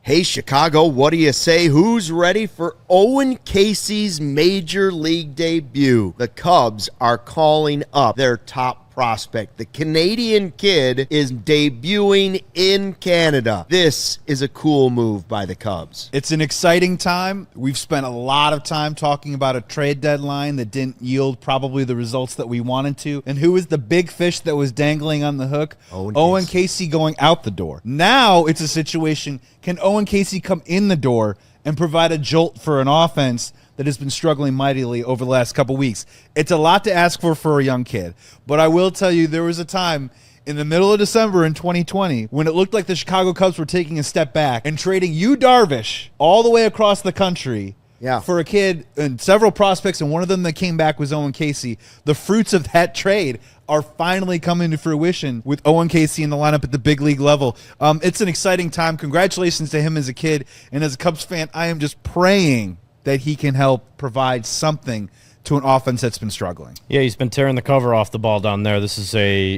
Hey, Chicago, what do you say? Who's ready for Owen Caissie's Major League debut? The Cubs are calling up their top prospect. The Canadian kid is debuting in Canada. This is a cool move by the Cubs. It's an exciting time. We've spent a lot of time talking about a trade deadline that didn't yield probably the results that we wanted to. And who was the big fish that was dangling on the hook? Owen Caissie going out the door. Now it's a situation, can Owen Caissie come in the door and provide a jolt for an offense that has been struggling mightily over the last couple weeks? It's a lot to ask for a young kid. But I will tell you, there was a time in the middle of December in 2020 when it looked like the Chicago Cubs were taking a step back and trading Yu Darvish all the way across the country for a kid and several prospects, and one of them that came back was Owen Caissie. The fruits of that trade are finally coming to fruition with Owen Caissie in the lineup at the big league level. It's an exciting time. Congratulations to him as a kid. And as a Cubs fan, I am just praying that he can help provide something to an offense that's been struggling. Yeah, he's been tearing the cover off the ball down there. This is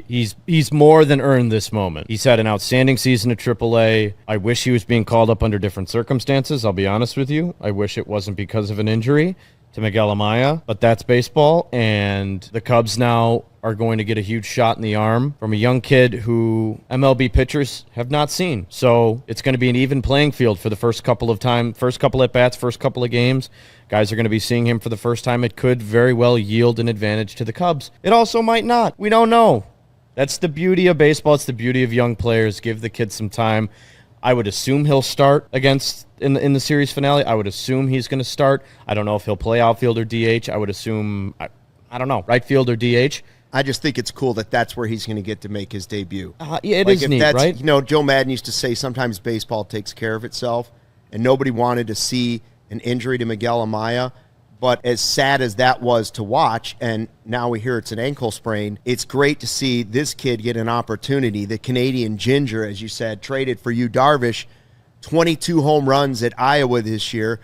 he's more than earned this moment. He's had an outstanding season at AAA. I wish he was being called up under different circumstances, I'll be honest with you. I wish it wasn't because of an injury to Miguel Amaya, but that's baseball, and the Cubs now are going to get a huge shot in the arm from a young kid who MLB pitchers have not seen. So it's going to be an even playing field for the first couple at bats, first couple of games. Guys are going to be seeing him for the first time. It could very well yield an advantage to the Cubs. It also might not. We don't know. That's the beauty of baseball. It's the beauty of young players. Give the kid some time. I would assume he'll start in the series finale. I would assume he's going to start. I don't know if he'll play outfield or DH. I would assume, I don't know, right field or DH. I just think it's cool that that's where he's going to get to make his debut. Yeah, it is neat, right? You know, Joe Madden used to say sometimes baseball takes care of itself, and nobody wanted to see an injury to Miguel Amaya. But as sad as that was to watch, and now we hear it's an ankle sprain, it's great to see this kid get an opportunity. The Canadian Ginger, as you said, traded for Yu Darvish, 22 home runs at Iowa this year.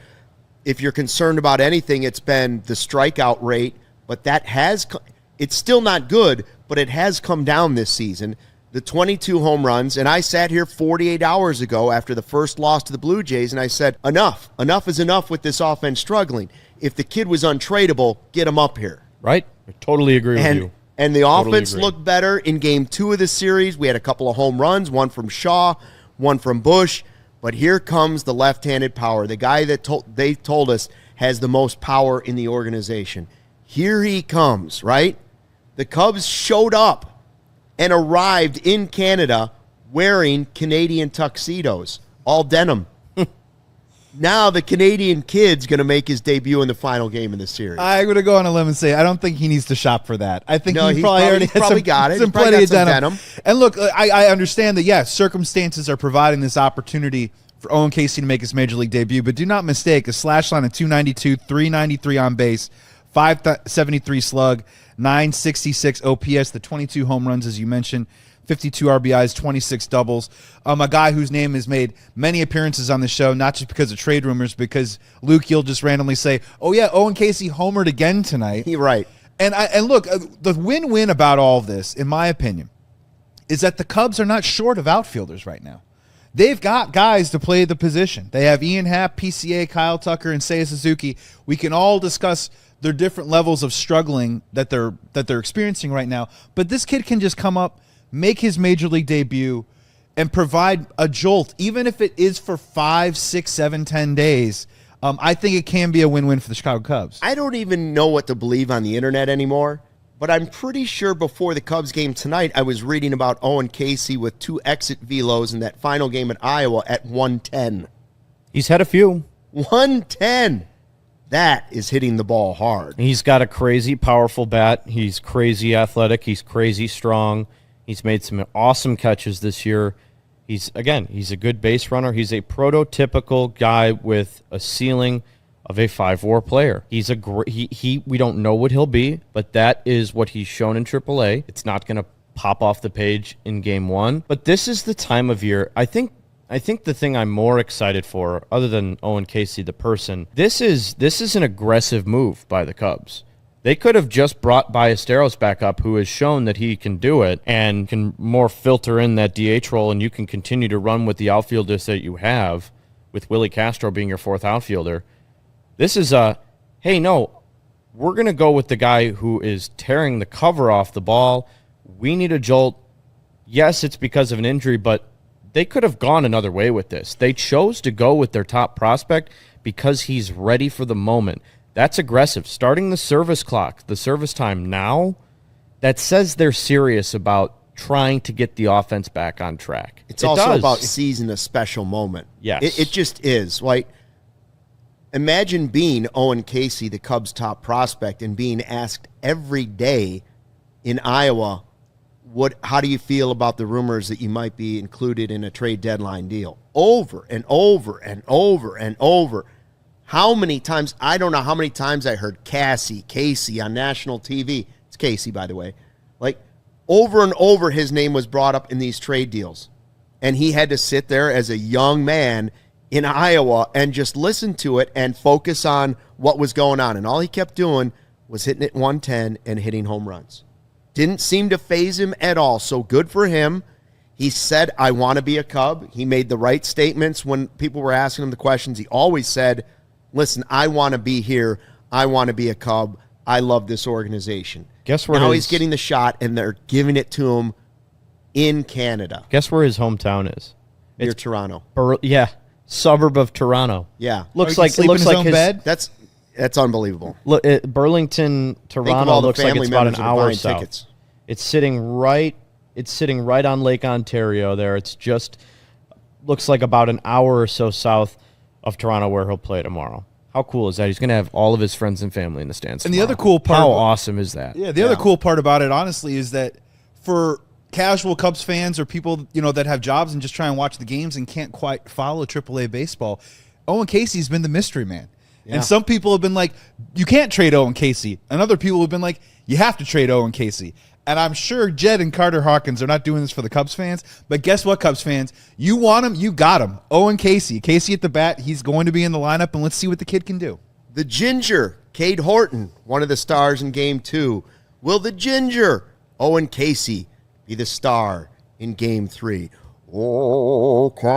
If you're concerned about anything, it's been the strikeout rate, but it's still not good, but it has come down this season. The 22 home runs, and I sat here 48 hours ago after the first loss to the Blue Jays, and I said, enough is enough with this offense struggling. If the kid was untradeable, get him up here. Right? I totally agree with you. And the offense looked better in Game 2 of the series. We had a couple of home runs, one from Shaw, one from Bush. But here comes the left-handed power, the guy that they told us has the most power in the organization. Here he comes, right? The Cubs showed up and arrived in Canada wearing Canadian tuxedos, all denim. Now the Canadian kid's going to make his debut in the final game of the series. I'm going to go on a limb and say I don't think he needs to shop for that. I think he probably got some plenty of denim. And look, I understand that, yes, circumstances are providing this opportunity for Owen Caissie to make his Major League debut, but do not mistake a slash line of 292, 393 on base, 573 slug, 966 OPS, the 22 home runs, as you mentioned, 52 RBIs, 26 doubles. A guy whose name has made many appearances on the show, not just because of trade rumors, because Luke, you'll just randomly say, oh, yeah, Owen Caissie homered again tonight. You're right. And look, the win-win about all of this, in my opinion, is that the Cubs are not short of outfielders right now. They've got guys to play the position. They have Ian Happ, PCA, Kyle Tucker, and Seiya Suzuki. We can all discuss their different levels of struggling that they're experiencing right now. But this kid can just come up, make his Major League debut, and provide a jolt, even if it is for 5, 6, 7, 10 days. I think it can be a win-win for the Chicago Cubs. I don't even know what to believe on the internet anymore, but I'm pretty sure before the Cubs game tonight, I was reading about Owen Caissie with 2 exit velos in that final game at Iowa at 110. He's had a few. 110. That is hitting the ball hard. He's got a crazy powerful bat. He's crazy athletic. He's crazy strong. He's made some awesome catches this year. He's a good base runner. He's a prototypical guy with a ceiling of a 5-WAR player. He's we don't know what he'll be, but that is what he's shown in AAA. It's not going to pop off the page in Game 1, but this is the time of year. I think the thing I'm more excited for, other than Owen Caissie the person, this is an aggressive move by the Cubs. They could have just brought Ballesteros back up, who has shown that he can do it and can more filter in that DH role, and you can continue to run with the outfielders that you have. with Willie Castro being your fourth outfielder. This is hey, no, we're going to go with the guy who is tearing the cover off the ball. We need a jolt. Yes, it's because of an injury, but they could have gone another way with this. They chose to go with their top prospect because he's ready for the moment. That's aggressive. Starting the service clock, the service time now, that says they're serious about trying to get the offense back on track. It's also about seizing a special moment. Yes. It just is. Like, imagine being Owen Caissie, the Cubs' top prospect, and being asked every day in Iowa, how do you feel about the rumors that you might be included in a trade deadline deal? Over and over and over and over. How many times? I don't know how many times I heard Caissie on national TV. It's Caissie, by the way. Like, over and over his name was brought up in these trade deals. And he had to sit there as a young man in Iowa and just listen to it and focus on what was going on. And all he kept doing was hitting it 110 and hitting home runs. Didn't seem to faze him at all. So good for him. He said, I want to be a Cub. He made the right statements when people were asking him the questions. He always said, listen, I want to be here. I want to be a Cub. I love this organization. Guess where now he's getting the shot, and they're giving it to him in Canada. Guess where his hometown is? Near Toronto. Suburb of Toronto. Yeah. Looks like it looks in his like own his bed? That's unbelievable. Burlington, Think Toronto of all the looks like family it's about an members that are hour buying south. tickets. It's sitting right on Lake Ontario there. It's just looks like about an hour or so south of Toronto where he'll play tomorrow. How cool is that? He's going to have all of his friends and family in the stands And tomorrow. the other cool part... How awesome is that? Yeah, the other cool part about it, honestly, is that for casual Cubs fans or people, that have jobs and just try and watch the games and can't quite follow AAA baseball, Owen Caissie's been the mystery man. Yeah. And some people have been like, you can't trade Owen Caissie. And other people have been like, you have to trade Owen Caissie. And I'm sure Jed and Carter Hawkins are not doing this for the Cubs fans. But guess what, Cubs fans? You want him, you got him. Owen Caissie. Caissie at the bat. He's going to be in the lineup, and let's see what the kid can do. The Ginger, Cade Horton, one of the stars in Game 2. Will the Ginger, Owen Caissie, be the star in Game 3? Okay.